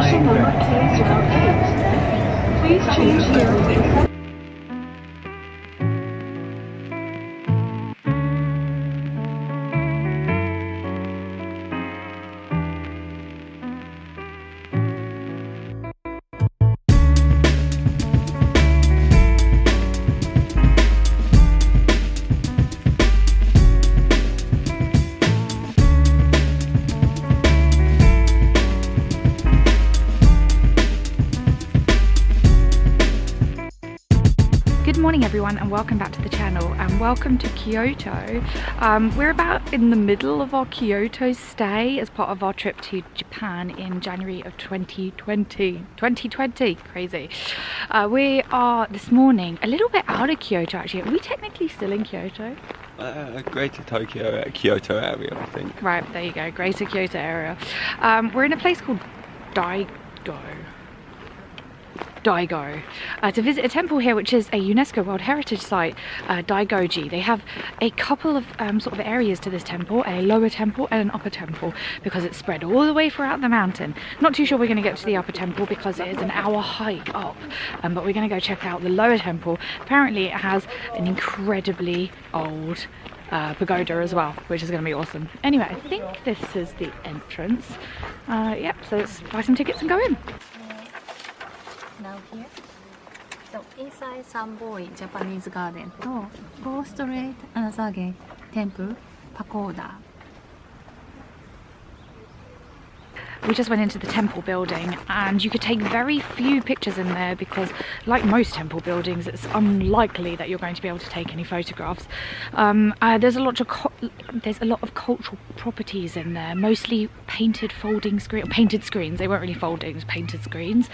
Station number 208. Please change here. Good morning everyone and welcome back to the channel and welcome to Kyoto. We're about in the middle of our Kyoto stay as part of our trip to Japan in January of 2020. Crazy. We are this morning a little bit out of Kyoto actually. Are we technically still in Kyoto? Greater Tokyo, Kyoto area I think. Right, there you go, Greater Kyoto area. We're in a place called Daigo to visit a temple here which is a UNESCO World Heritage Site, Daigo-ji. They have a couple of sort of areas to this temple, a lower temple and an upper temple, because it's spread all the way throughout the mountain. Not too sure we're going to get to the upper temple because it is an hour hike up, but we're going to go check out the lower temple. Apparently it has an incredibly old pagoda as well, which is going to be awesome. Anyway, I think this is the entrance. Yep, so let's buy some tickets and go in. Now here, so inside Samboi Japanese garden, go straight Anasage temple pagoda. We just went into the temple building and you could take very few pictures in there because, like most temple buildings, it's unlikely that you're going to be able to take any photographs. There's a lot of cultural properties in there, mostly painted painted screens. They weren't really folding, it was painted screens.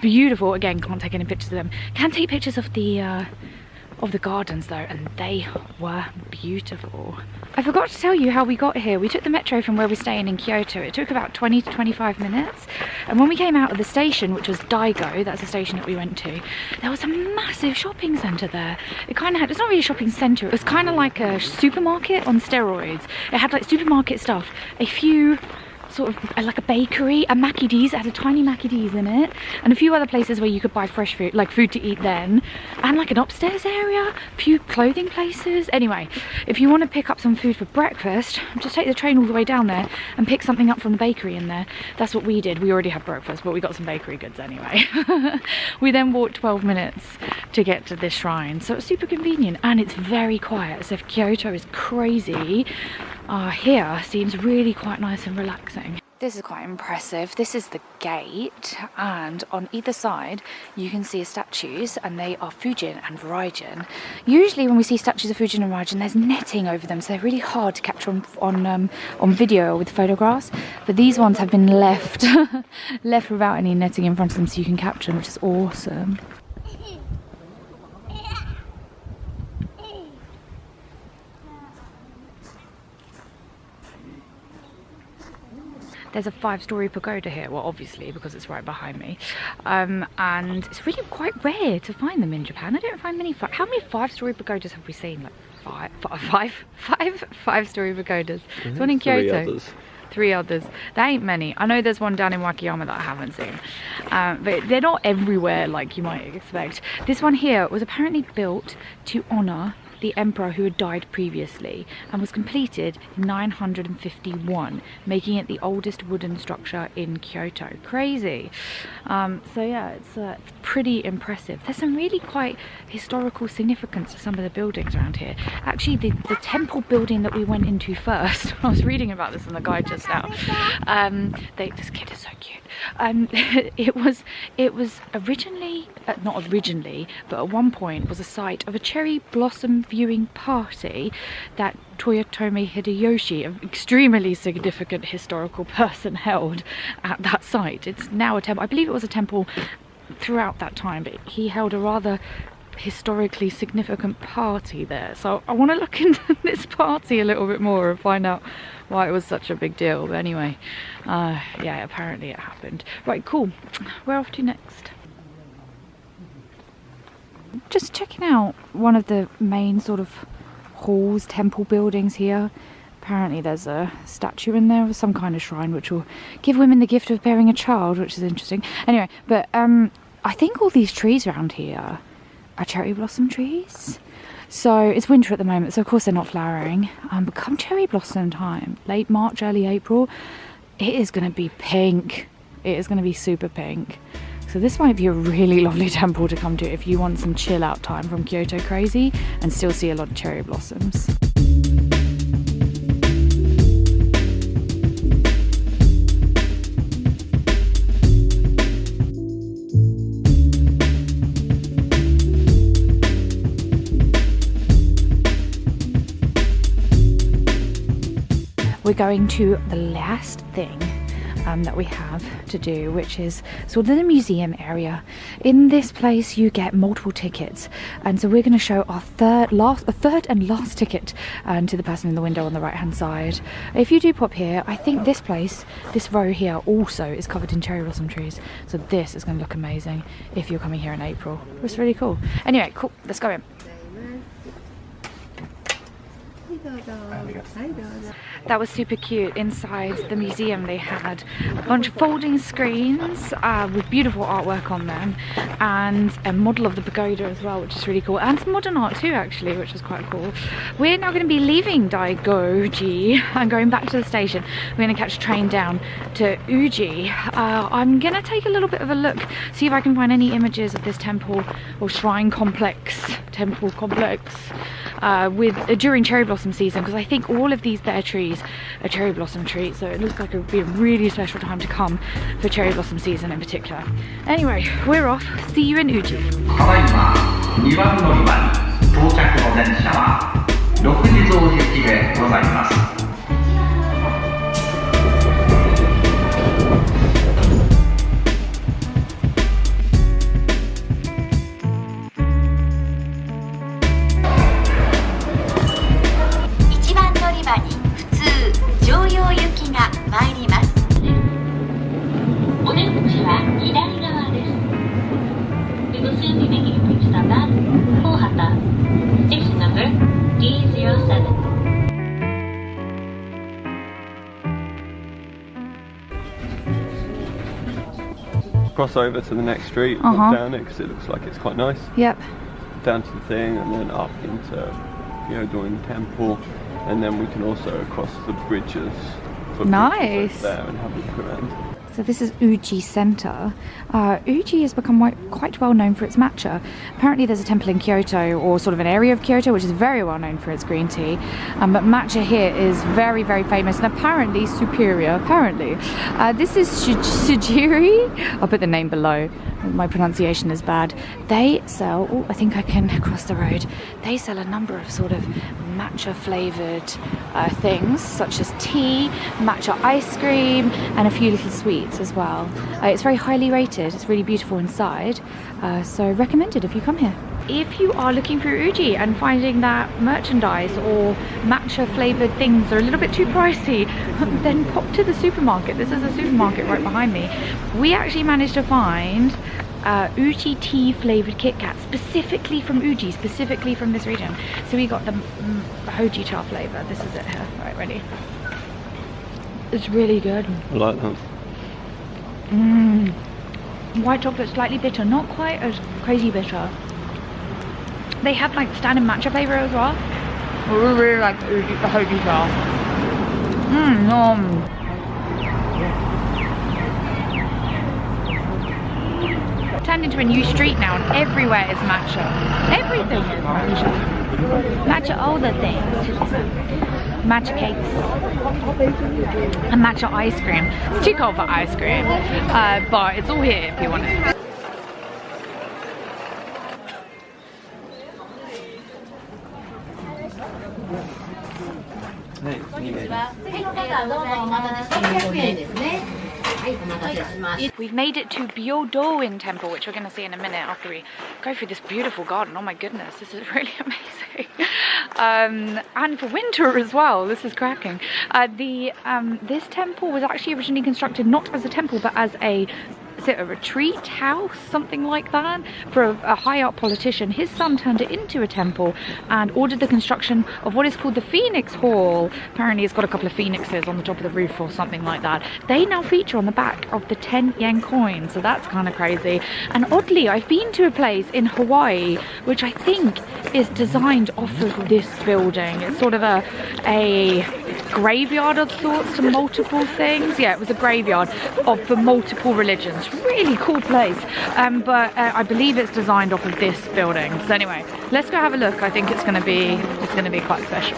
Beautiful. Again, can't take any pictures of them. Can take pictures of the gardens though, and they were beautiful. I forgot to tell you how we got here. We took the metro from where we're staying in Kyoto. It took about 20 to 25 minutes, and when we came out of the station, which was Daigo, that's the station that we went to, there was a massive shopping centre there. It kind of had, it's not really a shopping centre, it was kind of like a supermarket on steroids. It had like supermarket stuff, a few sort of like a bakery, a Mackie D's, it had a tiny Mackie D's in it, and a few other places where you could buy fresh food, like food to eat then, and like an upstairs area, a few clothing places. Anyway, if you want to pick up some food for breakfast, just take the train all the way down there and pick something up from the bakery in there. That's what we did. We already had breakfast, but we got some bakery goods anyway. We then walked 12 minutes to get to this shrine, so it's super convenient and it's very quiet. So if Kyoto is crazy, here seems really quite nice and relaxing. This is quite impressive. This is the gate, and on either side you can see statues, and they are Fujin and Raijin. Usually when we see statues of Fujin and Raijin, there's netting over them, so they're really hard to capture on video or with photographs. But these ones have been left left without any netting in front of them, so you can capture them, which is awesome. There's a 5-story pagoda here, well obviously because it's right behind me, and it's really quite rare to find them in Japan. I don't find many. How many 5-story pagodas have we seen? Like five-story pagodas. There's one in Kyoto. Three others. There ain't many. I know there's one down in Wakayama that I haven't seen, but they're not everywhere like you might expect. This one here was apparently built to honour the emperor who had died previously, and was completed in 951, making it the oldest wooden structure in Kyoto. Crazy. So yeah, it's pretty impressive. There's some really quite historical significance to some of the buildings around here. Actually, the temple building that we went into first, I was reading about this in the guide just now. This kid is so cute. It was originally, not originally, but at one point was a site of a cherry blossom viewing party that Toyotomi Hideyoshi, an extremely significant historical person, held at that site. It's now a temple. I believe it was a temple throughout that time, but he held a rather historically significant party there. So I want to look into this party a little bit more and find out why it was such a big deal. But anyway, yeah, apparently it happened. Right, cool. Where off to next? Just checking out one of the main sort of halls, temple buildings here. apparently there's a statue in there of some kind of shrine which will give women the gift of bearing a child, which is interesting. Anyway, but I think all these trees around here are cherry blossom trees. So it's winter at the moment, so of course they're not flowering. But come cherry blossom time, late March, early April, it is going to be pink. It is going to be super pink. So this might be a really lovely temple to come to if you want some chill out time from Kyoto crazy and still see a lot of cherry blossoms. We're going to the last thing that we have to do, which is sort of the museum area. In this place you get multiple tickets, and so we're going to show our third and last ticket to the person in the window on the right hand side. If you do pop here, I think this place, this row here also is covered in cherry blossom trees, so this is going to look amazing if you're coming here in April. It's really cool. Anyway, cool, let's go in. That was super cute. Inside the museum they had a bunch of folding screens with beautiful artwork on them, and a model of the pagoda as well, which is really cool, and some modern art too actually, which is quite cool. We're now going to be leaving Daigo-ji and going back to the station. We're going to catch a train down to Uji. I'm going to take a little bit of a look, see if I can find any images of this temple or shrine complex, during cherry blossom season, because I think all of these bare trees are cherry blossom trees, so it looks like it would be a really special time to come for cherry blossom season in particular. Anyway, we're off. See you in Uji. 2番乗り場に到着の電車は6時増行きでございます。Cross over to the next street, walk down it because it looks like it's quite nice. Yep. Down to the thing and then up into Byodo-in temple, and then we can also cross the bridges for nice there and have a look around. So this is Uji Center. Uji has become quite well known for its matcha. Apparently there's a temple in Kyoto, or sort of an area of Kyoto, which is very well known for its green tea. But matcha here is very, very famous and apparently superior. Apparently. This is Sujiri. I'll put the name below. My pronunciation is bad. They sell, oh, I think I can cross the road. They sell a number of sort of matcha flavored things, such as tea, matcha ice cream, and a few little sweets as well. It's very highly rated. It's really beautiful inside, so recommended if you come here. If you are looking for Uji and finding that merchandise or matcha flavored things are a little bit too pricey, then pop to the supermarket. This is a supermarket right behind me. We actually managed to find Uji tea flavored Kit Kat, specifically from Uji, specifically from this region. So we got the Hoji cha flavor. This is it here. Right, ready? It's really good. I like that. White chocolate, slightly bitter, not quite as crazy bitter. They have like standard matcha flavor as well. We really like the Hoji cha. Turned into a new street now, and everywhere is matcha. Everything is matcha. Matcha all the things. Matcha cakes and matcha ice cream. It's too cold for ice cream, but it's all here if you want it. We've made it to Byodo-in temple, which we're going to see in a minute after we go through this beautiful garden. Oh my goodness, this is really amazing. And for winter as well, this is cracking. This temple was actually originally constructed not as a temple but as a is it a retreat house, something like that, for a high-up politician. His son turned it into a temple and ordered the construction of what is called the Phoenix Hall. Apparently it's got a couple of phoenixes on the top of the roof or something like that. They now feature on the back of the 10 yen coin, so that's kind of crazy. And oddly, I've been to a place in Hawaii which I think is designed off of this building. It's sort of a graveyard of sorts to multiple things. Yeah, it was a graveyard for multiple religions. Really cool place. But I believe it's designed off of this building. So anyway, let's go have a look. I think it's gonna be quite special.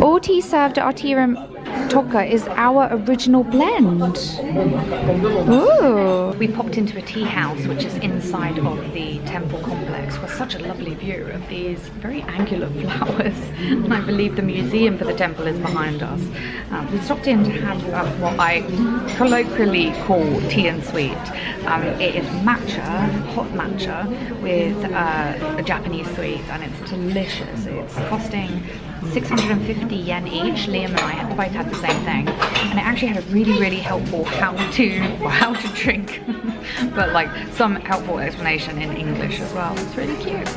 All tea served at our tea room Toka is our original blend. Ooh. We popped into a tea house which is inside of the temple complex with such a lovely view of these very angular flowers, and I believe the museum for the temple is behind us. We stopped in to have what I colloquially call tea and sweet. It is matcha, hot matcha with a Japanese sweet, and it's delicious. It's costing 650 yen each. Liam and I both had the same thing, and it actually had a really helpful how to drink but like some helpful explanation in English as well. It's really cute.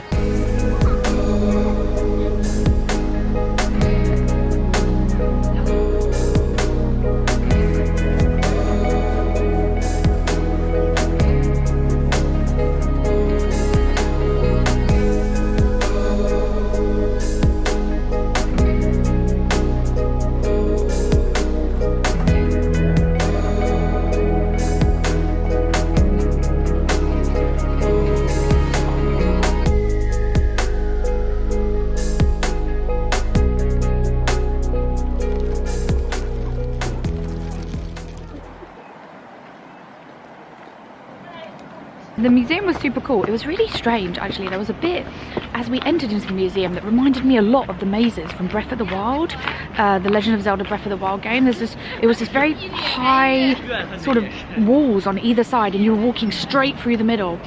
The museum was super cool. It was really strange actually. There was a bit as we entered into the museum that reminded me a lot of the mazes from Breath of the Wild, the Legend of Zelda Breath of the Wild game. It was this very high sort of walls on either side, and you were walking straight through the middle.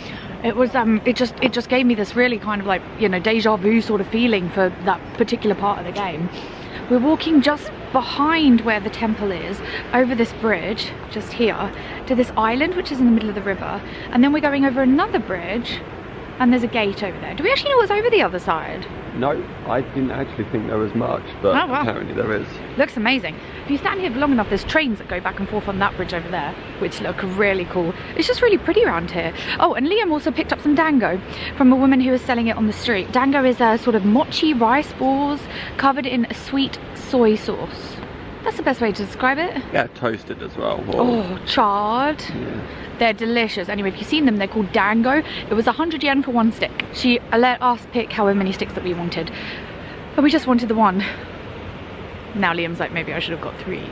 It was it just gave me this really kind of like, you know, deja vu sort of feeling for that particular part of the game. We're walking just behind where the temple is, over this bridge, just here, to this island which is in the middle of the river, and then we're going over another bridge, and there's a gate over there. Do we actually know what's over the other side? No, I didn't actually think there was much, but oh, wow. Apparently there is. Looks amazing. If you stand here for long enough, there's trains that go back and forth on that bridge over there, which look really cool. It's just really pretty around here. Oh, and Liam also picked up some dango from a woman who was selling it on the street. Dango is a sort of mochi rice balls covered in a sweet soy sauce. That's the best way to describe it. Yeah, toasted as well. Oh, charred. Yeah. They're delicious. Anyway, if you've seen them, they're called dango. It was 100 yen for one stick. She let us pick however many sticks that we wanted, but we just wanted the one. Now Liam's like, maybe I should have got 3.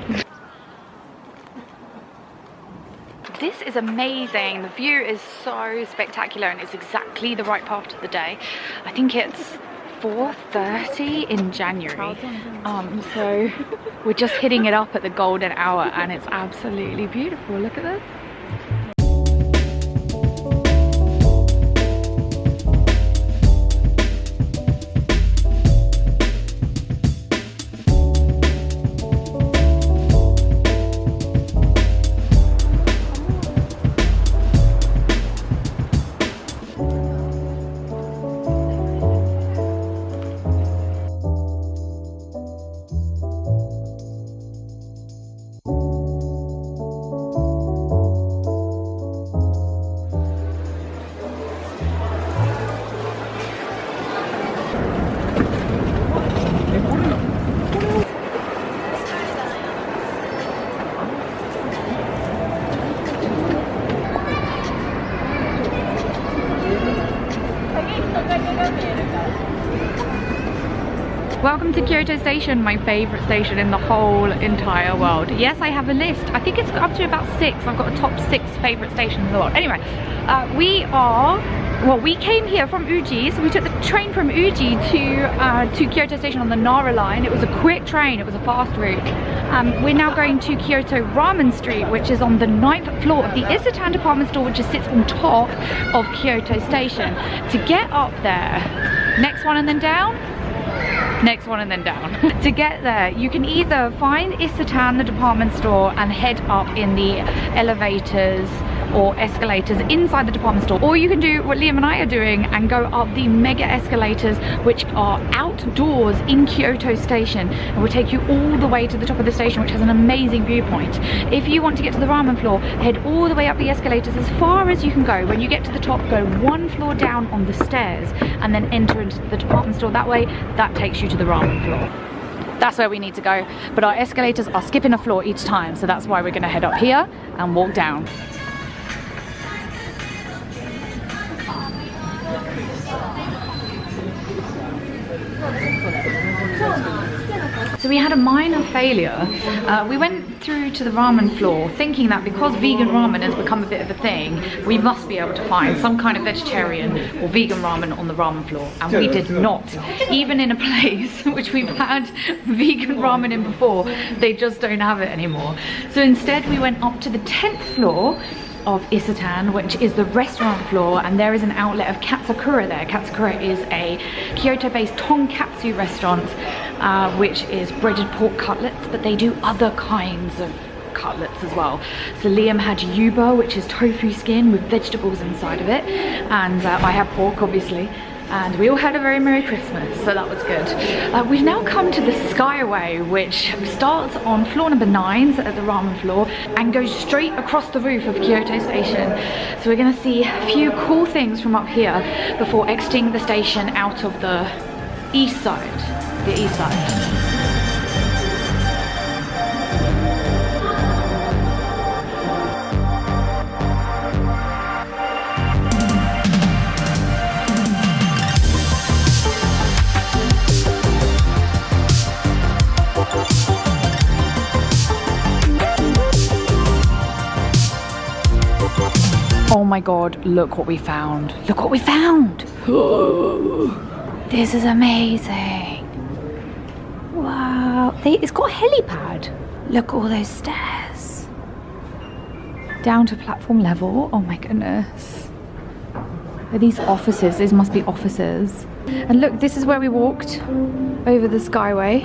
This is amazing. The view is so spectacular, and it's exactly the right part of the day. I think it's 4:30 in January, so we're just hitting it up at the golden hour, and it's absolutely beautiful. Look at this. Kyoto Station my favourite station in the whole entire world? Yes, I have a list. I think it's up to about 6. I've got a top 6 favourite stations in the world. Anyway, we came here from Uji, so we took the train from Uji to Kyoto Station on the Nara line. It was a quick train, it was a fast route. We're now going to Kyoto Ramen Street, which is on the 9th floor of the Isetan department store, which just sits on top of Kyoto Station. To get up there, next one and then down? Next one and then down. To get there, you can either find Isetan, the department store, and head up in the elevators or escalators inside the department store, or you can do what Liam and I are doing and go up the mega escalators, which are outdoors in Kyoto Station, and will take you all the way to the top of the station, which has an amazing viewpoint. If you want to get to the ramen floor, head all the way up the escalators as far as you can go. When you get to the top, go 1 floor down on the stairs and then enter into the department store that way. That takes you to the ramen floor. That's where we need to go, but our escalators are skipping a floor each time, so that's why we're going to head up here and walk down. So we had a minor failure. We went through to the ramen floor thinking that because vegan ramen has become a bit of a thing, we must be able to find some kind of vegetarian or vegan ramen on the ramen floor, and we did not. Even in a place which we've had vegan ramen in before, they just don't have it anymore. So instead we went up to the 10th floor of Isetan, which is the restaurant floor, and there is an outlet of Katsukura there. Katsukura is a Kyoto-based tonkatsu restaurant, which is breaded pork cutlets, but they do other kinds of cutlets as well. So Liam had yuba, which is tofu skin with vegetables inside of it, and I had pork, obviously. And we all had a very Merry Christmas, so that was good. We've now come to the Skyway, which starts on floor number 9 at the ramen floor and goes straight across the roof of Kyoto Station. So we're going to see a few cool things from up here before exiting the station out of the east side. The east side. Oh my god, look what we found. Look what we found! This is amazing. Wow. It's got a helipad. Look at all those stairs. Down to platform level. Oh my goodness. Are these offices? These must be offices. And look, this is where we walked over the Skyway.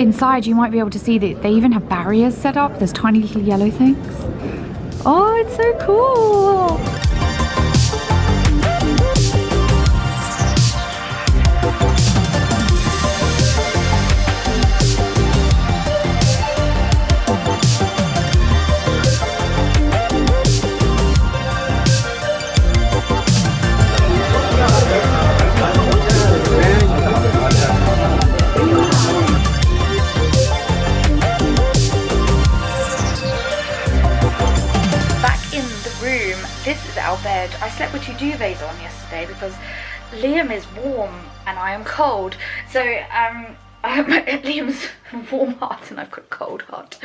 Inside you might be able to see that they even have barriers set up. There's tiny little yellow things. Oh, it's so cool! This is our bed. I slept with 2 duvets on yesterday because Liam is warm and I am cold. So Liam's warm heart and I've got cold heart.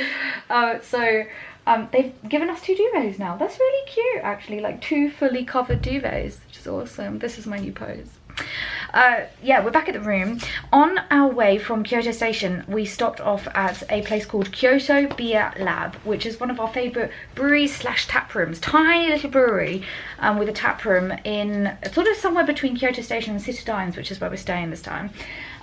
They've given us 2 duvets now. That's really cute, actually, like 2 fully covered duvets, which is awesome. This is my new pose. Yeah, we're back at the room. On our way from Kyoto Station, we stopped off at a place called Kyoto Beer Lab, which is one of our favourite breweries slash tap rooms. Tiny little brewery with a tap room in sort of somewhere between Kyoto Station and City Dines, which is where we're staying this time.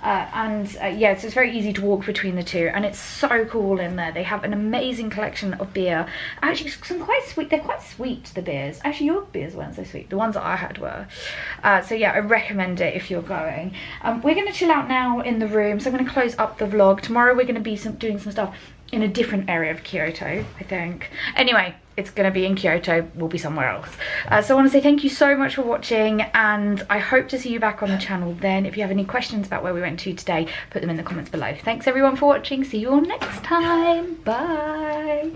Yeah, so it's very easy to walk between the two, and it's so cool in there. They have an amazing collection of beer. Actually, some quite sweet. They're quite sweet, the beers. Actually, your beers weren't so sweet. The ones that I had were. So yeah, I recommend it if you're going. We're going to chill out now in the room, so I'm going to close up the vlog. Tomorrow we're going to be doing some stuff in a different area of Kyoto, I think. Anyway, it's going to be in Kyoto, we'll be somewhere else. So I want to say thank you so much for watching, and I hope to see you back on the channel then. If you have any questions about where we went to today, put them in the comments below. Thanks everyone for watching, see you all next time, bye!